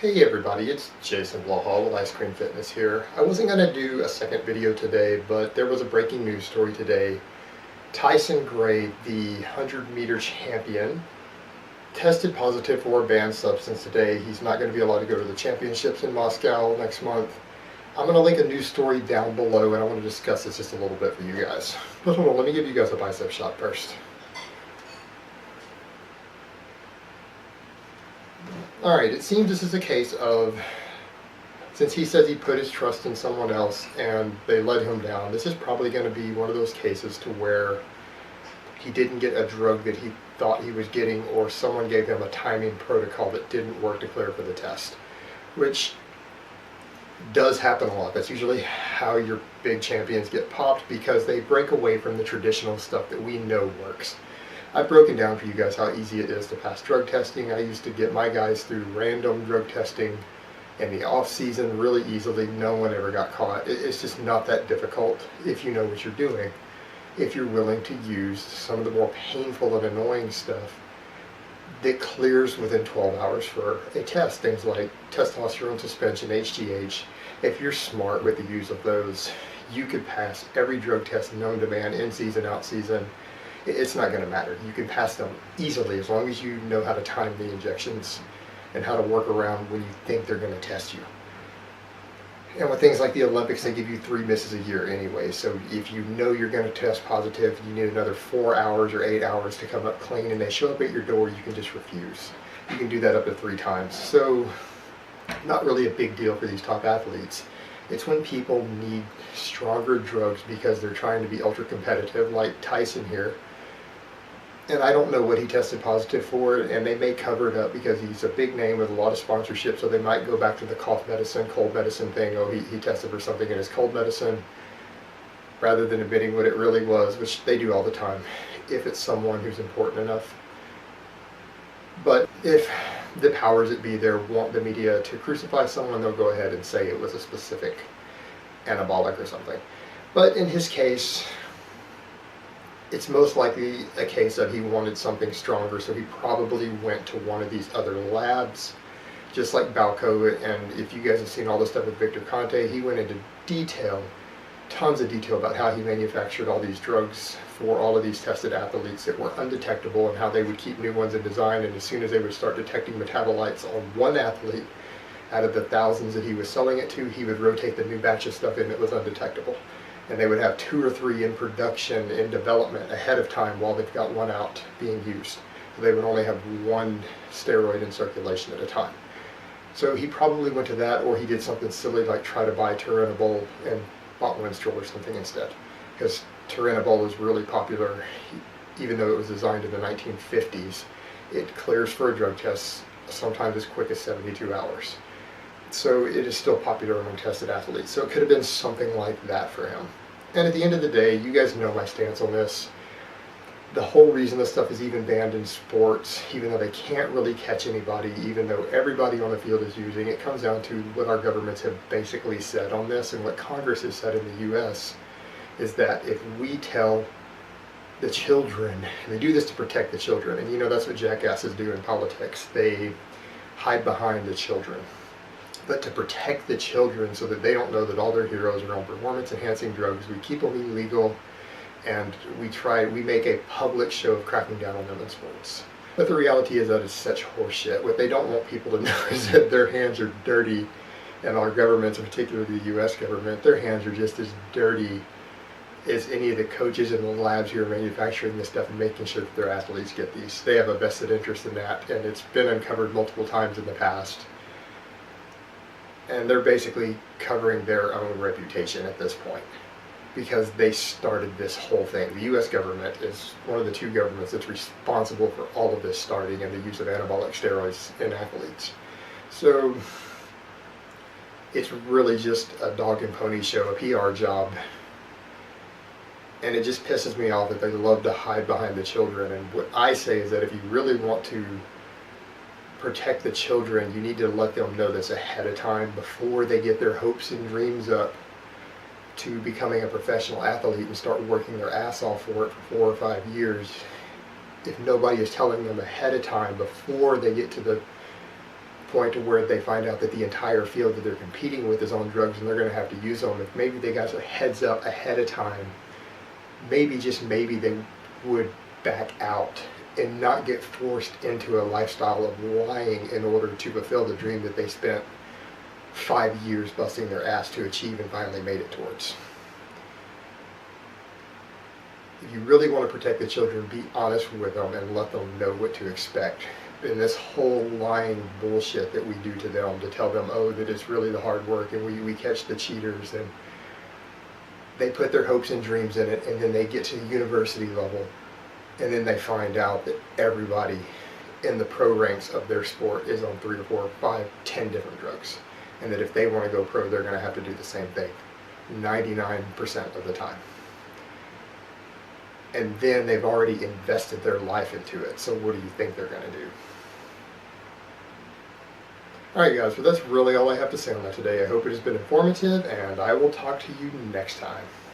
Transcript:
Hey everybody, it's Jason Blaha with Ice Cream Fitness here. I wasn't going to do a second video today, but there was a breaking news story today. Tyson, the 100-meter champion, tested positive for a banned substance today. He's not going to be allowed to go to the championships in Moscow next month. I'm going to link a news story down below, and I want to discuss this just a little bit for you guys. But hold on, let me give you guys a bicep shot first. Alright, it seems this is a case of, since he says he put his trust in someone else and they let him down, this is probably going to be one of those cases to where he didn't get a drug that he thought he was getting, or someone gave him a timing protocol that didn't work to clear for the test, which does happen a lot. That's usually how your big champions get popped, because they break away from the traditional stuff that we know works. I've broken down for you guys how easy it is to pass drug testing. I used to get my guys through random drug testing in the off season really easily. No one ever got caught. It's just not that difficult if you know what you're doing. If you're willing to use some of the more painful and annoying stuff that clears within 12 hours for a test, things like testosterone suspension, HGH. If you're smart with the use of those, you could pass every drug test known to man, in season, out season. It's not going to matter. You can pass them easily as long as you know how to time the injections and how to work around when you think they're going to test you. And with things like the Olympics, they give you 3 misses a year anyway. So if you know you're going to test positive, you need another 4 hours or 8 hours to come up clean, and they show up at your door, you can just refuse. You can do that up to 3 times. So not really a big deal for these top athletes. It's when people need stronger drugs because they're trying to be ultra competitive, like Tyson here. And I don't know what he tested positive for, and they may cover it up because he's a big name with a lot of sponsorship, so they might go back to the cough medicine, cold medicine thing. Oh, he tested for something in his cold medicine, rather than admitting what it really was, which they do all the time, if it's someone who's important enough. But if the powers that be there want the media to crucify someone, they'll go ahead and say it was a specific anabolic or something. But in his case, it's most likely a case that he wanted something stronger, so he probably went to one of these other labs, just like Balco. And if you guys have seen all the stuff with Victor Conte, he went into detail, tons of detail, about how he manufactured all these drugs for all of these tested athletes that were undetectable, and how they would keep new ones in design, and as soon as they would start detecting metabolites on one athlete out of the thousands that he was selling it to, he would rotate the new batch of stuff in that was undetectable. And they would have 2 or 3 in production, in development ahead of time, while they've got one out being used. So they would only have 1 steroid in circulation at a time. So he probably went to that, or he did something silly like try to buy Turinabol and bought Winstrol or something instead. Because Turinabol is really popular, even though it was designed in the 1950s. It clears for a drug test sometimes as quick as 72 hours. So it is still popular among tested athletes. So it could have been something like that for him. And at the end of the day, you guys know my stance on this. The whole reason this stuff is even banned in sports, even though they can't really catch anybody, even though everybody on the field is using it, comes down to what our governments have basically said on this, and what Congress has said in the U.S., is that if we tell the children, and they do this to protect the children, and you know that's what jackasses do in politics, they hide behind the children. But to protect the children so that they don't know that all their heroes are on performance-enhancing drugs, we keep them illegal, and we make a public show of cracking down on them in sports. But the reality is that it's such horseshit. What they don't want people to know is that their hands are dirty, and our governments, and particularly the U.S. government, their hands are just as dirty as any of the coaches in the labs who are manufacturing this stuff and making sure that their athletes get these. They have a vested interest in that, and it's been uncovered multiple times in the past. And they're basically covering their own reputation at this point, because they started this whole thing. The U.S. government is one of the 2 governments that's responsible for all of this starting, and the use of anabolic steroids in athletes. So it's really just a dog and pony show, a PR job. And it just pisses me off that they love to hide behind the children. And what I say is that if you really want to protect the children, you need to let them know this ahead of time, before they get their hopes and dreams up to becoming a professional athlete and start working their ass off for it for 4 or 5 years. If nobody is telling them ahead of time, before they get to the point to where they find out that the entire field that they're competing with is on drugs and they're going to have to use them, if maybe they got a heads up ahead of time, maybe, just maybe, they would back out and not get forced into a lifestyle of lying in order to fulfill the dream that they spent 5 years busting their ass to achieve and finally made it towards. If you really want to protect the children, be honest with them and let them know what to expect. And this whole lying bullshit that we do to them to tell them, oh, that it's really the hard work and we catch the cheaters, and they put their hopes and dreams in it, and then they get to the university level and then they find out that everybody in the pro ranks of their sport is on 3 or 4 or 5, 10 different drugs. And that if they want to go pro, they're going to have to do the same thing 99% of the time. And then they've already invested their life into it. So what do you think they're going to do? Alright guys, well that's really all I have to say on that today. I hope it has been informative, and I will talk to you next time.